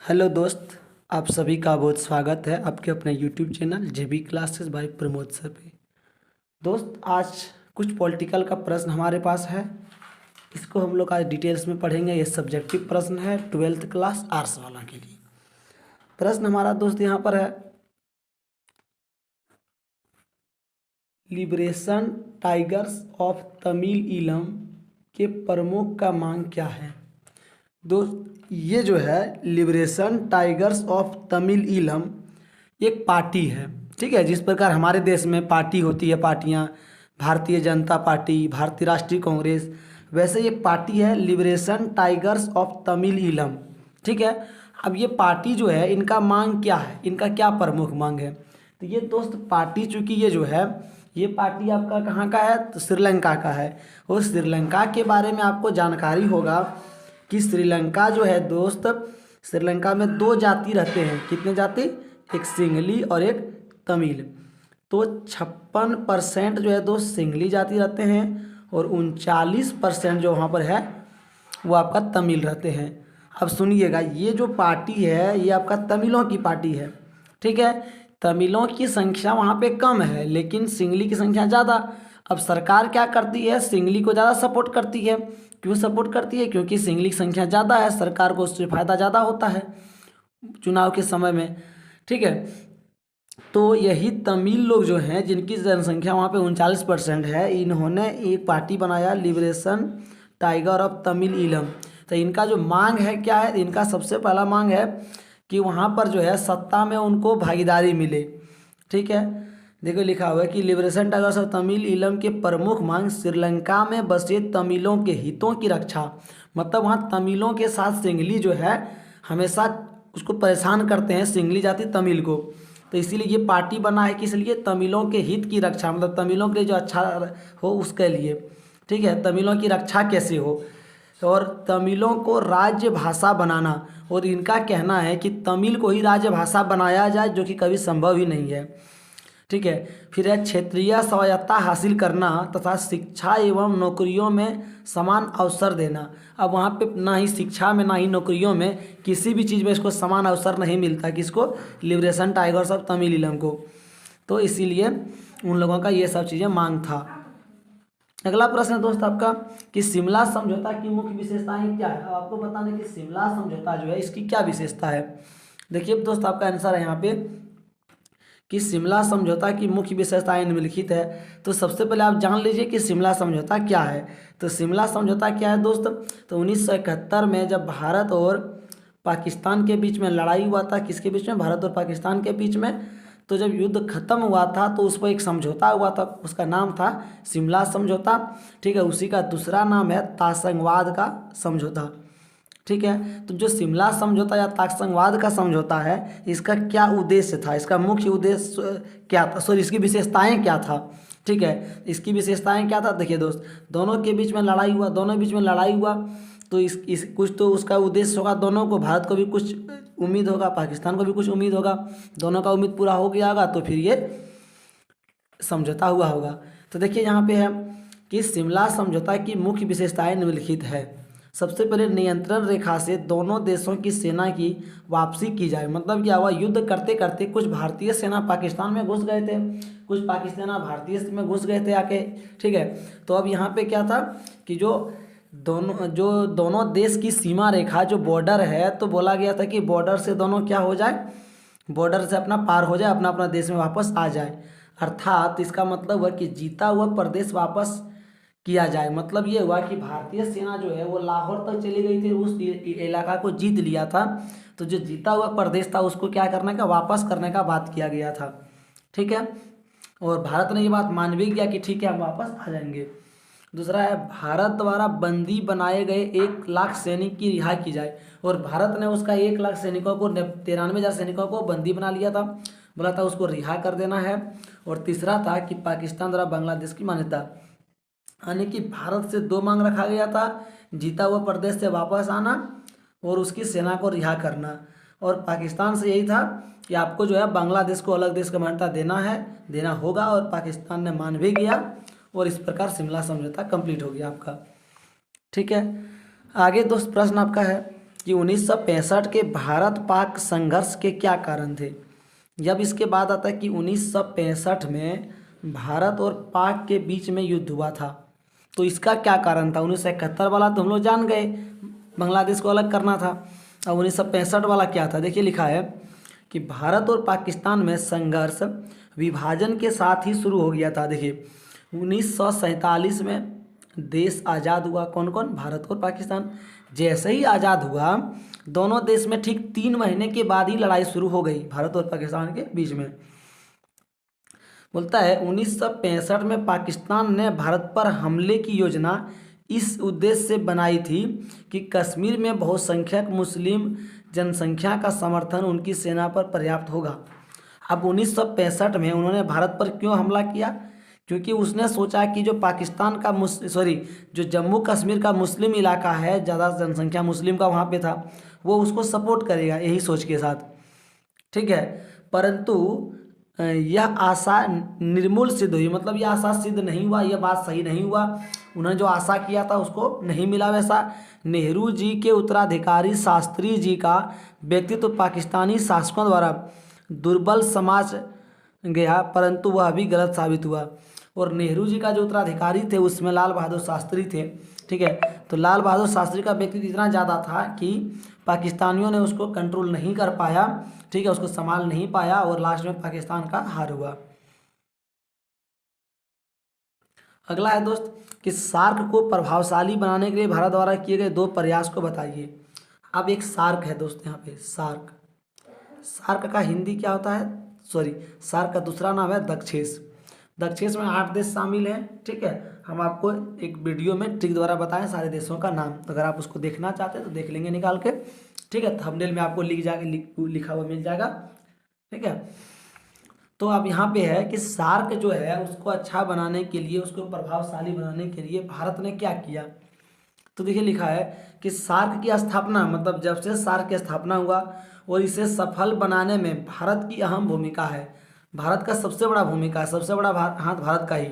Hello दोस्त, आप सभी का बहुत स्वागत है आपके अपने YouTube channel JB classes by Pramod sir पे। दोस्त, आज कुछ पॉलिटिकल का प्रश्न हमारे पास है। इसको हम लोग आज डिटेल्स में पढ़ेंगे। ये सब्जेक्टिव प्रश्न है 12th क्लास आर्ट्स वाला के लिए। प्रश्न हमारा दोस्त यहाँ पर है, liberation tigers of Tamil Eelam के प्रमुख का मांग क्या है। दोस्त, ये जो है liberation tigers of Tamil Eelam एक पार्टी है, ठीक है। जिस प्रकार हमारे देश में पार्टी होती है, पार्टियां, भारतीय जनता पार्टी, भारतीय राष्ट्रीय कांग्रेस, वैसे एक पार्टी है liberation tigers of Tamil Eelam, ठीक है। अब ये पार्टी जो है, इनका मांग क्या है, इनका क्या प्रमुख मांग है। तो ये दोस्त पार्टी, चूंकि ये जो है ये पार्टी आपका कहाँ का है, तो श्रीलंका का है। और श्रीलंका के बारे में आपको जानकारी होगा कि श्रीलंका जो है दोस्त, श्रीलंका में दो जाति रहते हैं। कितने जाति? एक सिंहली और एक तमिल। तो 56% जो है दोस्त सिंहली जाति रहते हैं और 39% जो वहाँ पर है वो आपका तमिल रहते हैं। अब सुनिएगा, ये जो पार्टी है ये आपका तमिलों की पार्टी है, ठीक है। तमिलों की संख्या वहाँ पे कम है लेकिन सिंहली की संख्या ज़्यादा। अब सरकार क्या करती है, सिंहली को ज़्यादा सपोर्ट करती है। क्यों सपोर्ट करती है? क्योंकि सिंहली की संख्या ज़्यादा है, सरकार को उससे फ़ायदा ज़्यादा होता है चुनाव के समय में, ठीक है। तो यही तमिल लोग जो हैं, जिनकी जनसंख्या वहाँ पे 39% है, इन्होंने एक पार्टी बनाया liberation tiger of Tamil Eelam. तो इनका जो मांग है क्या है, इनका सबसे पहला मांग है कि वहाँ पर जो है सत्ता में उनको भागीदारी मिले, ठीक है। देखो लिखा हुआ है कि liberation tigers of Tamil Eelam के प्रमुख मांग श्रीलंका में बसे तमिलों के हितों की रक्षा। मतलब वहाँ तमिलों के साथ सिंहली जो है हमेशा उसको परेशान करते हैं, सिंहली जाति तमिल को। तो इसीलिए ये पार्टी बना है, किस लिए? तमिलों के हित की रक्षा, मतलब तमिलों के लिए जो अच्छा हो उसके लिए, ठीक है। तमिलों की रक्षा कैसे हो, और तमिलों को राज्य भाषा बनाना। और इनका कहना है कि तमिल को ही राज्य भाषा बनाया जाए, जो कि कभी संभव ही नहीं है, ठीक है। फिर है क्षेत्रीय स्वायत्तता हासिल करना तथा शिक्षा एवं नौकरियों में समान अवसर देना। अब वहाँ पे ना ही शिक्षा में ना ही नौकरियों में, किसी भी चीज़ में इसको समान अवसर नहीं मिलता, किसको? Liberation tigers of Tamil Eelam को। तो इसीलिए उन लोगों का ये सब चीज़ें मांग था। अगला प्रश्न है दोस्त आपका कि शिमला समझौता की मुख्य विशेषताएं क्या है। अब आपको बताना है कि शिमला समझौता जो है इसकी क्या विशेषता है। देखिए दोस्त, आपका आंसर है यहाँ पे कि शिमला समझौता की मुख्य विशेषताएं निम्नलिखित है। तो सबसे पहले आप जान लीजिए कि शिमला समझौता क्या है। तो शिमला समझौता क्या है दोस्त? तो 1971 में जब भारत और पाकिस्तान के बीच में लड़ाई हुआ था, किसके बीच में? भारत और पाकिस्तान के बीच में। तो जब युद्ध खत्म हुआ था तो उस पर एक समझौता हुआ था, उसका नाम था शिमला समझौता, ठीक है। उसी का दूसरा नाम है ताशंगवाद का समझौता, ठीक है। तो जो शिमला समझौता या ताशंगवाद का समझौता है, इसका क्या उद्देश्य था, इसका मुख्य उद्देश्य क्या था, सॉरी इसकी विशेषताएं क्या था, ठीक है। इसकी विशेषताएं क्या था? देखिए दोस्त, दोनों के बीच में लड़ाई हुआ, दोनों बीच में लड़ाई हुआ तो इस कुछ तो उसका उद्देश्य होगा, दोनों को, भारत को भी कुछ उम्मीद होगा, पाकिस्तान को भी कुछ उम्मीद होगा, दोनों का उम्मीद पूरा हो गया होगा तो फिर ये समझौता हुआ होगा। तो देखिए यहाँ पे है कि शिमला समझौता की मुख्य विशेषताएं निम्नलिखित है। सबसे पहले नियंत्रण रेखा से दोनों देशों की सेना की वापसी की जाए। मतलब क्या हुआ, युद्ध करते करते कुछ भारतीय सेना पाकिस्तान में घुस गए थे, कुछ पाकिस्तान भारतीय में घुस गए थे आके, ठीक है। तो अब यहाँ पे क्या था कि जो दोनों देश की सीमा रेखा, जो बॉर्डर है, तो बोला गया था कि बॉर्डर से दोनों क्या हो जाए, बॉर्डर से अपना पार हो जाए, अपना अपना देश में वापस आ जाए। अर्थात इसका मतलब है कि जीता हुआ प्रदेश वापस किया जाए। मतलब ये हुआ कि भारतीय सेना जो है वो लाहौर तक चली गई थी, उस इलाका को जीत लिया था। तो जो जीता हुआ प्रदेश था उसको क्या करने का, वापस करने का बात किया गया था, ठीक है। और भारत ने ये बात मान भी किया कि ठीक है हम वापस आ जाएंगे। दूसरा है भारत द्वारा बंदी बनाए गए 1 लाख सैनिक की रिहाई की जाए। और भारत ने उसका 1 लाख सैनिकों को, 93,000 सैनिकों को बंदी बना लिया था, बोला था उसको रिहा कर देना है। और तीसरा था कि पाकिस्तान द्वारा बांग्लादेश की मान्यता, यानी कि भारत से 2 मांग रखा गया था, जीता हुआ प्रदेश से वापस आना और उसकी सेना को रिहा करना। और पाकिस्तान से यही था कि आपको जो है बांग्लादेश को अलग देश का मान्यता देना है, देना होगा, और पाकिस्तान ने मान भी गया। और इस प्रकार शिमला समझौता कंप्लीट हो गया आपका, ठीक है। आगे दोस्त प्रश्न आपका है कि 1965 के भारत पाक संघर्ष के क्या कारण थे। जब इसके बाद आता है कि 1965 में भारत और पाक के बीच में युद्ध हुआ था, तो इसका क्या कारण था। 1971 वाला तो हम लोग जान गए, बांग्लादेश को अलग करना था। अब 1965 वाला क्या था, देखिए लिखा है कि भारत और पाकिस्तान में संघर्ष विभाजन के साथ ही शुरू हो गया था। देखिए 1947 में देश आज़ाद हुआ, कौन कौन, भारत और पाकिस्तान। जैसे ही आज़ाद हुआ दोनों देश में ठीक 3 महीने के बाद ही लड़ाई शुरू हो गई भारत और पाकिस्तान के बीच में। बोलता है 1965 में पाकिस्तान ने भारत पर हमले की योजना इस उद्देश्य से बनाई थी कि कश्मीर में बहुसंख्यक मुस्लिम जनसंख्या का समर्थन उनकी सेना पर पर्याप्त होगा। अब 1965 में उन्होंने भारत पर क्यों हमला किया, क्योंकि उसने सोचा कि जो पाकिस्तान का जो जम्मू कश्मीर का मुस्लिम इलाका है, ज़्यादा जनसंख्या मुस्लिम का वहाँ पे था, वो उसको सपोर्ट करेगा, यही सोच के साथ। ठीक है, परंतु यह आशा निर्मूल सिद्ध हुई, मतलब यह आशा सिद्ध नहीं हुआ, यह बात सही नहीं हुआ। उन्होंने जो आशा किया था उसको नहीं मिला वैसा। नेहरू जी के उत्तराधिकारी शास्त्री जी का व्यक्तित्व पाकिस्तानी शासकों द्वारा दुर्बल समाज गया, परंतु वह भी गलत साबित हुआ। और नेहरू जी का जो उत्तराधिकारी थे उसमें लाल बहादुर शास्त्री थे। ठीक है, तो लाल बहादुर शास्त्री का व्यक्तित्व इतना ज़्यादा था कि पाकिस्तानियों ने उसको कंट्रोल नहीं कर पाया। ठीक है, उसको संभाल नहीं पाया और लास्ट में पाकिस्तान का हार हुआ। अगला है दोस्त कि सार्क को प्रभावशाली बनाने के लिए भारत द्वारा किए गए 2 प्रयास को बताइए। अब एक सार्क है दोस्त, यहाँ पे सार्क, सार्क का हिंदी क्या होता है, सार्क का दूसरा नाम है दक्षेस। दक्षेस में 8 देश शामिल हैं। ठीक है, हम आपको एक वीडियो में ट्रिक द्वारा बताएं सारे देशों का नाम, अगर आप उसको देखना चाहते हैं तो देख लेंगे निकाल के। ठीक है, थंबनेल में आपको लिखा हुआ मिल जाएगा। ठीक है, तो अब यहाँ पे है कि सार्क जो है उसको अच्छा बनाने के लिए, उसको प्रभावशाली बनाने के लिए भारत ने क्या किया। तो देखिए लिखा है कि सार्क की स्थापना, मतलब जब से सार्क की स्थापना हुआ और इसे सफल बनाने में भारत की अहम भूमिका है। भारत का सबसे बड़ा भूमिका है, सबसे बड़ा हाथ भारत का ही।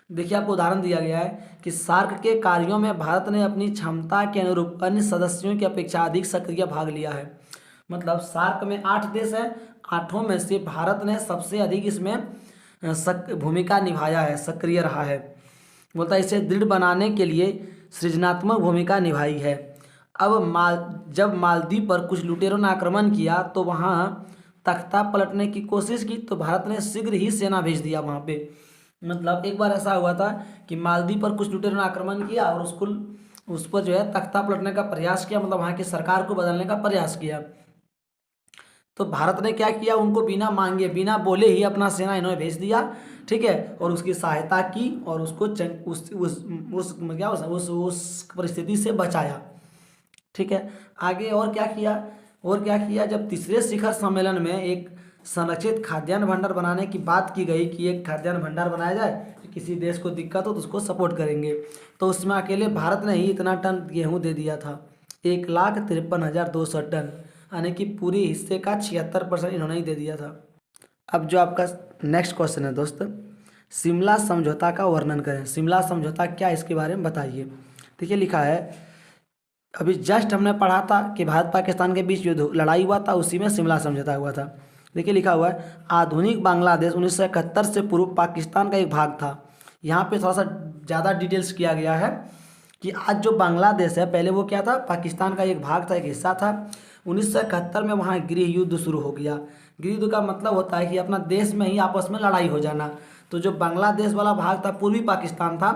देखिए आपको उदाहरण दिया गया है कि सार्क के कार्यों में भारत ने अपनी क्षमता के अनुरूप अन्य सदस्यों की अपेक्षा अधिक सक्रिय भाग लिया है। मतलब सार्क में 8 देश हैं, 8 में से भारत ने सबसे अधिक इसमें भूमिका निभाया है, सक्रिय रहा है। बोलता है इसे दृढ़ बनाने के लिए सृजनात्मक भूमिका निभाई है। अब जब मालदीव पर कुछ लुटेरों ने आक्रमण किया तो वहाँ तख्ता पलटने की कोशिश की, तो भारत ने शीघ्र ही सेना भेज दिया वहाँ पे। मतलब एक बार ऐसा हुआ था कि मालदीव पर कुछ लुटेरों ने आक्रमण किया और उस पर जो है तख्ता पलटने का प्रयास किया, मतलब वहाँ की सरकार को बदलने का प्रयास किया। तो भारत ने क्या किया, उनको बिना मांगे बिना बोले ही अपना सेना इन्होंने भेज दिया। ठीक है, और उसकी सहायता की और उसको उस परिस्थिति से बचाया। ठीक है, आगे और क्या किया, जब तीसरे शिखर सम्मेलन में एक संरक्षित खाद्यान्न भंडार बनाने की बात की गई कि एक खाद्यान्न भंडार बनाया जाए, तो किसी देश को दिक्कत हो तो उसको सपोर्ट करेंगे, तो उसमें अकेले भारत ने ही इतना टन गेहूँ दे दिया था, 1,53,200 टन, यानी कि पूरे हिस्से का 76% इन्होंने ही दे दिया था। अब जो आपका नेक्स्ट क्वेश्चन है दोस्त, शिमला समझौता का वर्णन करें। शिमला समझौता क्या, इसके बारे में बताइए। देखिए लिखा है, अभी जस्ट हमने पढ़ा था कि भारत पाकिस्तान के बीच लड़ाई हुआ था, उसी में शिमला समझौता हुआ था। देखिए लिखा हुआ है, आधुनिक बांग्लादेश 1971 से पूर्व पाकिस्तान का एक भाग था। यहाँ पे थोड़ा सा ज़्यादा डिटेल्स किया गया है कि आज जो बांग्लादेश है पहले वो क्या था, पाकिस्तान का एक भाग था, एक हिस्सा था। 1971 में वहाँ गृह युद्ध शुरू हो गया। गृह युद्ध का मतलब होता है कि अपना देश में ही आपस में लड़ाई हो जाना। तो जो बांग्लादेश वाला भाग था पूर्वी पाकिस्तान था।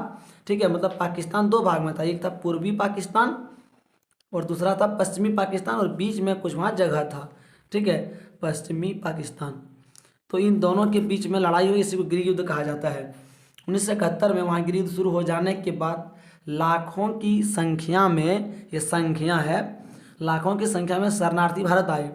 ठीक है, मतलब पाकिस्तान 2 भाग में था, एक था पूर्वी पाकिस्तान और दूसरा था पश्चिमी पाकिस्तान, और बीच में कुछ वहाँ जगह था। ठीक है, पश्चिमी पाकिस्तान। तो इन दोनों के बीच में लड़ाई हुई, इसी को गृह युद्ध कहा जाता है। 1971 में वहाँ गृह युद्ध शुरू हो जाने के बाद लाखों की संख्या में, ये संख्या है, लाखों की संख्या में शरणार्थी भारत आए।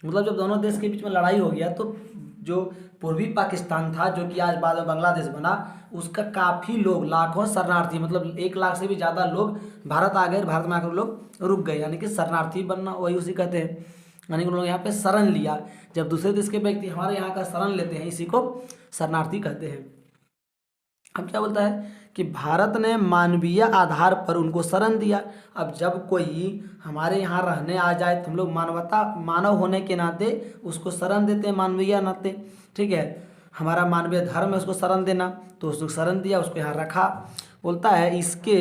मतलब जब दोनों देश के बीच में लड़ाई हो गया तो जो पूर्वी पाकिस्तान था, जो कि आज बाद में बांग्लादेश बना, उसका काफ़ी लोग, लाखों शरणार्थी, मतलब 1 लाख से भी ज़्यादा लोग भारत आ गए। भारत में आकर लोग रुक गए, यानी कि शरणार्थी बनना वही उसी कहते हैं, यानी कि उन लोग यहाँ पे शरण लिया। जब दूसरे देश के व्यक्ति हमारे यहाँ का शरण लेते हैं, इसी को शरणार्थी कहते हैं। अब क्या बोलता है कि भारत ने मानवीय आधार पर उनको शरण दिया। अब जब कोई हमारे यहाँ रहने आ जाए तो हम लोग मानव होने के नाते उसको शरण देते हैं, मानवीय नाते। ठीक है, हमारा मानवीय धर्म है उसको शरण देना, तो उसको शरण दिया, उसको यहाँ रखा। बोलता है इसके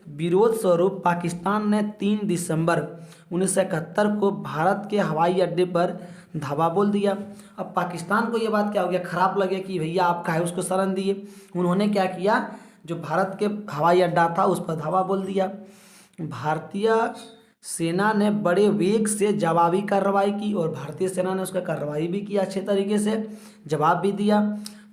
विरोध स्वरूप पाकिस्तान ने 3 दिसंबर 1971 को भारत के हवाई अड्डे पर धावा बोल दिया। अब पाकिस्तान को ये बात क्या हो गया, खराब लगे कि भैया आप काहे उसको शरण दिए। उन्होंने क्या किया, जो भारत के हवाई अड्डा था उस पर धावा बोल दिया। भारतीय सेना ने बड़े वेग से जवाबी कार्रवाई की और भारतीय सेना ने उसका कार्रवाई भी किया, अच्छे तरीके से जवाब भी दिया।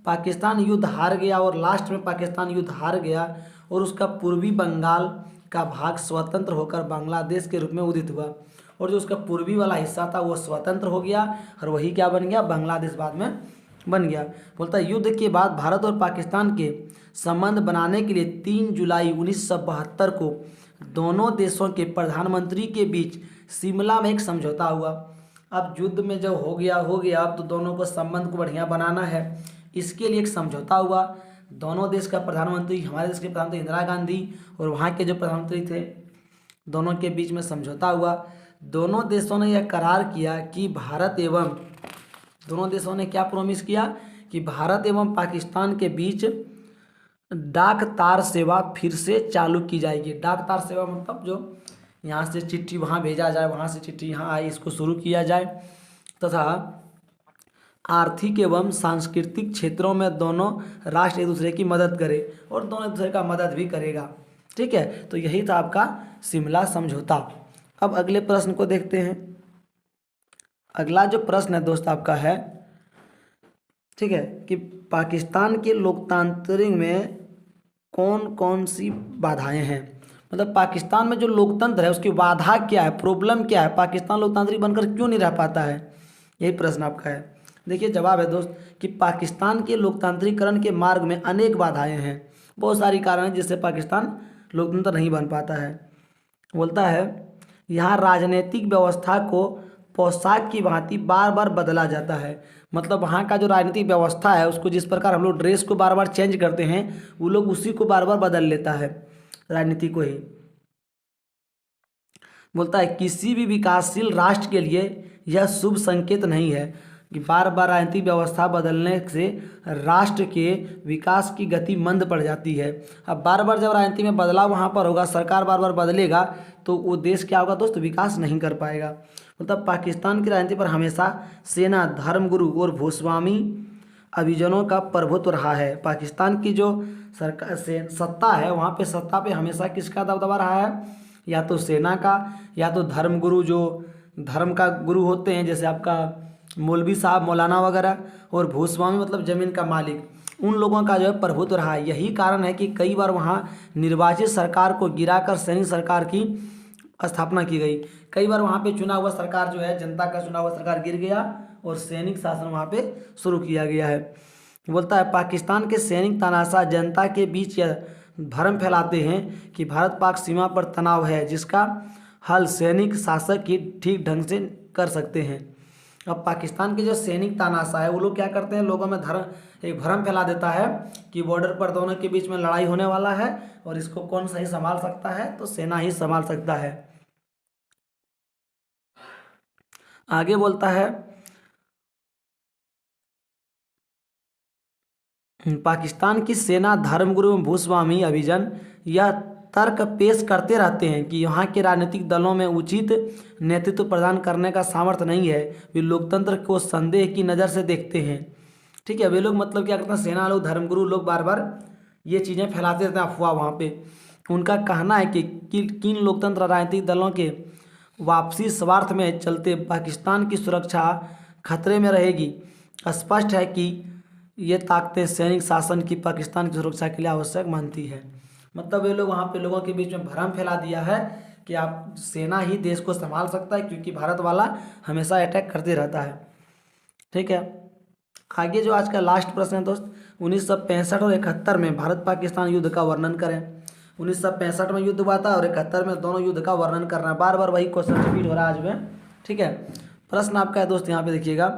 पाकिस्तान युद्ध हार गया और लास्ट में पाकिस्तान युद्ध हार गया और उसका पूर्वी बंगाल का भाग स्वतंत्र होकर बांग्लादेश के रूप में उदित हुआ, और जो उसका पूर्वी वाला हिस्सा था वो स्वतंत्र हो गया और वही क्या बन गया, बांग्लादेश बाद में बन गया। बोलता है युद्ध के बाद भारत और पाकिस्तान के संबंध बनाने के लिए 3 जुलाई 1972 को दोनों देशों के प्रधानमंत्री के बीच शिमला में एक समझौता हुआ। अब युद्ध में जब हो गया अब तो दोनों को संबंध को बढ़िया बनाना है, इसके लिए एक समझौता हुआ। दोनों देश का प्रधानमंत्री, हमारे देश के प्रधानमंत्री इंदिरा गांधी और वहाँ के जो प्रधानमंत्री थे, दोनों के बीच में समझौता हुआ। दोनों देशों ने यह करार किया कि दोनों देशों ने क्या प्रॉमिस किया कि भारत एवं पाकिस्तान के बीच डाक तार सेवा फिर से चालू की जाएगी। डाक तार सेवा मतलब जो यहाँ से चिट्ठी वहाँ भेजा जाए, वहाँ से चिट्ठी यहाँ आई, इसको शुरू किया जाए, तथा आर्थिक एवं सांस्कृतिक क्षेत्रों में दोनों राष्ट्र एक दूसरे की मदद करे और दोनों एक दूसरे का मदद भी करेगा। ठीक है, तो यही था आपका शिमला समझौता। अब अगले प्रश्न को देखते हैं। अगला जो प्रश्न है दोस्त आपका है, ठीक है, कि पाकिस्तान के लोकतांत्रिक में कौन कौन सी बाधाएं हैं। मतलब पाकिस्तान में जो लोकतंत्र है उसकी बाधा क्या है, प्रॉब्लम क्या है, पाकिस्तान लोकतांत्रिक बनकर क्यों नहीं रह पाता है, यही प्रश्न आपका है। देखिए जवाब है दोस्त कि पाकिस्तान के लोकतांत्रिकरण के मार्ग में अनेक बाधाएं हैं, बहुत सारी कारण हैं जिससे पाकिस्तान लोकतंत्र नहीं बन पाता है। बोलता है यहाँ राजनीतिक व्यवस्था को पोशाक की भांति बार बार बदला जाता है। मतलब वहाँ का जो राजनीतिक व्यवस्था है उसको जिस प्रकार हम लोग ड्रेस को बार बार चेंज करते हैं, वो लोग उसी को बार बार बदल लेता है, राजनीति को ही। बोलता है किसी भी विकासशील राष्ट्र के लिए यह शुभ संकेत नहीं है कि बार बार राजनीतिक व्यवस्था बदलने से राष्ट्र के विकास की गति मंद पड़ जाती है। अब बार बार जब राजनीति में बदलाव वहाँ पर होगा, सरकार बार बार बदलेगा, तो वो देश क्या होगा दोस्त, विकास नहीं कर पाएगा। मतलब पाकिस्तान की राजनीति पर हमेशा सेना, धर्मगुरु और भूस्वामी अभिजनों का प्रभुत्व रहा है। पाकिस्तान की जो सरकार से सत्ता है वहाँ पे सत्ता पे हमेशा किसका दबदबा रहा है, या तो सेना का, या तो धर्मगुरु जो धर्म का गुरु होते हैं जैसे आपका मौलवी साहब, मौलाना वगैरह, और भूस्वामी मतलब ज़मीन का मालिक, उन लोगों का जो है प्रभुत्व रहा है। यही कारण है कि कई बार वहाँ निर्वाचित सरकार को गिराकर सैनिक सरकार की स्थापना की गई। कई बार वहाँ पे चुना हुआ सरकार जो है, जनता का चुना हुआ सरकार गिर गया और सैनिक शासन वहाँ पे शुरू किया गया है। बोलता है पाकिस्तान के सैनिक तानाशाह जनता के बीच यह भ्रम फैलाते हैं कि भारत पाक सीमा पर तनाव है, जिसका हल सैनिक शासक ही ठीक ढंग से कर सकते हैं। अब पाकिस्तान के जो सैनिक तानाशाह है वो लोग क्या करते हैं, लोगों में एक भ्रम फैला देता है कि बॉर्डर पर दोनों के बीच में लड़ाई होने वाला है और इसको कौन सही संभाल सकता है, तो सेना ही संभाल सकता है। आगे बोलता है पाकिस्तान की सेना, धर्मगुरु भूस्वामी अभिजन यह तर्क पेश करते रहते हैं कि यहाँ के राजनीतिक दलों में उचित नेतृत्व प्रदान करने का सामर्थ्य नहीं है, वे लोकतंत्र को संदेह की नज़र से देखते हैं। ठीक है, वे लोग मतलब क्या करते हैं, सेना लोग, धर्मगुरु लोग बार बार ये चीज़ें फैलाते रहते हैं, अफवाह वहाँ पे। उनका कहना है कि किन लोकतंत्र राजनीतिक दलों के वापसी स्वार्थ में चलते पाकिस्तान की सुरक्षा खतरे में रहेगी। स्पष्ट है कि ये ताकतें सैनिक शासन की पाकिस्तान की सुरक्षा के लिए आवश्यक मानती है। मतलब ये लोग वहाँ पे लोगों के बीच में भ्रम फैला दिया है कि आप सेना ही देश को संभाल सकता है, क्योंकि भारत वाला हमेशा अटैक करते रहता है। ठीक है, आगे जो आज का लास्ट प्रश्न है दोस्त, 1965 और 71 में भारत पाकिस्तान युद्ध का वर्णन करें। 1965 में युद्ध हुआ था और 71 में दोनों युद्ध का वर्णन करना। बार बार वही क्वेश्चन रिपीट हो रहा है आज में। ठीक है, प्रश्न आपका है दोस्त, यहाँ पे देखिएगा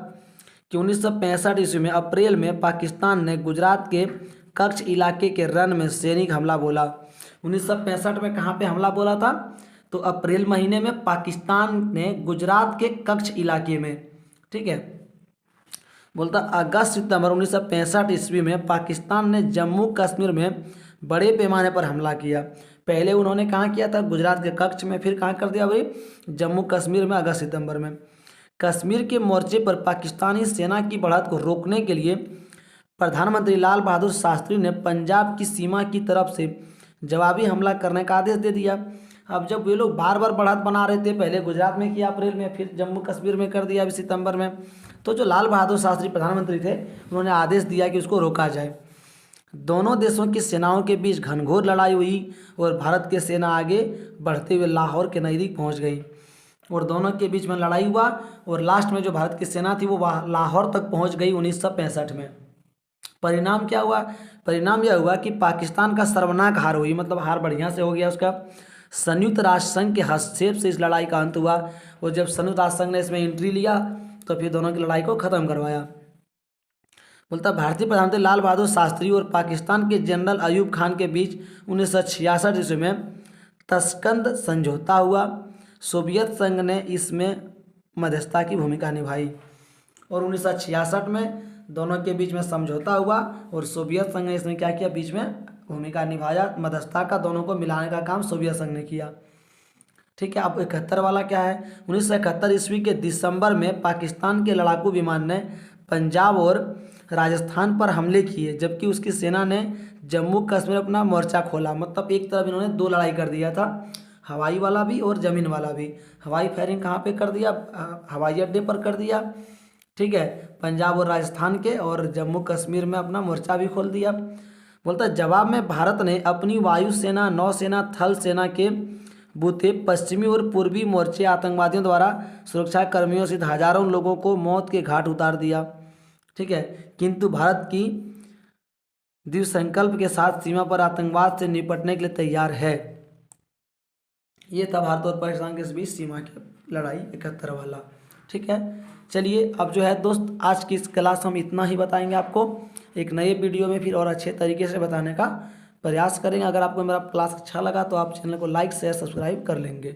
कि 1965 ईस्वी में अप्रैल में पाकिस्तान ने गुजरात के कच्छ इलाके के रन में सैनिक हमला बोला। 1965 में कहाँ पे हमला बोला था? तो अप्रैल महीने में पाकिस्तान ने गुजरात के कच्छ इलाके में, ठीक है। बोलता अगस्त सितंबर 1965 ईस्वी में पाकिस्तान ने जम्मू कश्मीर में बड़े पैमाने पर हमला किया। पहले उन्होंने कहाँ किया था? गुजरात के कच्छ में, फिर कहाँ कर दिया भाई? जम्मू कश्मीर में अगस्त सितंबर में। कश्मीर के मोर्चे पर पाकिस्तानी सेना की बढ़त को रोकने के लिए प्रधानमंत्री लाल बहादुर शास्त्री ने पंजाब की सीमा की तरफ से जवाबी हमला करने का आदेश दे दिया। अब जब वे लोग बार बार बढ़त बना रहे थे, पहले गुजरात में किया अप्रैल में, फिर जम्मू कश्मीर में कर दिया अभी सितंबर में, तो जो लाल बहादुर शास्त्री प्रधानमंत्री थे उन्होंने आदेश दिया कि उसको रोका जाए। दोनों देशों की सेनाओं के बीच घनघोर लड़ाई हुई और भारत की सेना आगे बढ़ते हुए लाहौर के नज़दीक पहुंच गई और दोनों के बीच में लड़ाई हुआ और लास्ट में जो भारत की सेना थी वो लाहौर तक पहुंच गई 1965 में। परिणाम क्या हुआ? परिणाम यह हुआ कि पाकिस्तान का सर्वनाक हार हुई, मतलब हार बढ़िया से हो गया उसका। संयुक्त राष्ट्र संघ के हस्तक्षेप से इस लड़ाई का अंत हुआ और जब संयुक्त राष्ट्र संघ ने इसमें एंट्री लिया तो फिर दोनों की लड़ाई को ख़त्म करवाया। बोलता भारतीय प्रधानमंत्री लाल बहादुर शास्त्री और पाकिस्तान के जनरल अयूब खान के बीच 1966 ईस्वी में तस्कंद समझौता हुआ। सोवियत संघ ने इसमें मध्यस्थता की भूमिका निभाई और 1966 में दोनों के बीच में समझौता हुआ और सोवियत संघ ने इसमें क्या किया? बीच में भूमिका निभाया, मध्यस्थता का, दोनों को मिलाने का काम सोवियत संघ ने किया, ठीक है। अब 71 वाला क्या है? 1971 ईस्वी के दिसंबर में पाकिस्तान के लड़ाकू विमान ने पंजाब और राजस्थान पर हमले किए, जबकि उसकी सेना ने जम्मू कश्मीर अपना मोर्चा खोला। मतलब एक तरफ इन्होंने दो लड़ाई कर दिया था, हवाई वाला भी और ज़मीन वाला भी। हवाई फायरिंग कहाँ पे कर दिया? हवाई अड्डे पर कर दिया, ठीक है, पंजाब और राजस्थान के, और जम्मू कश्मीर में अपना मोर्चा भी खोल दिया। बोलता जवाब में भारत ने अपनी वायुसेना, नौसेना, थल सेना के बूते पश्चिमी और पूर्वी मोर्चे आतंकवादियों द्वारा सुरक्षा कर्मियों सहित हजारों लोगों को मौत के घाट उतार दिया, ठीक है। किंतु भारत की दृढ़ संकल्प के साथ सीमा पर आतंकवाद से निपटने के लिए तैयार है। ये था भारत और पाकिस्तान के बीच सीमा की लड़ाई 71 वाला, ठीक है। चलिए अब जो है दोस्त, आज की इस क्लास हम इतना ही बताएंगे आपको। एक नए वीडियो में फिर और अच्छे तरीके से बताने का प्रयास करेंगे। अगर आपको मेरा क्लास अच्छा लगा तो आप चैनल को लाइक शेयर सब्सक्राइब कर लेंगे।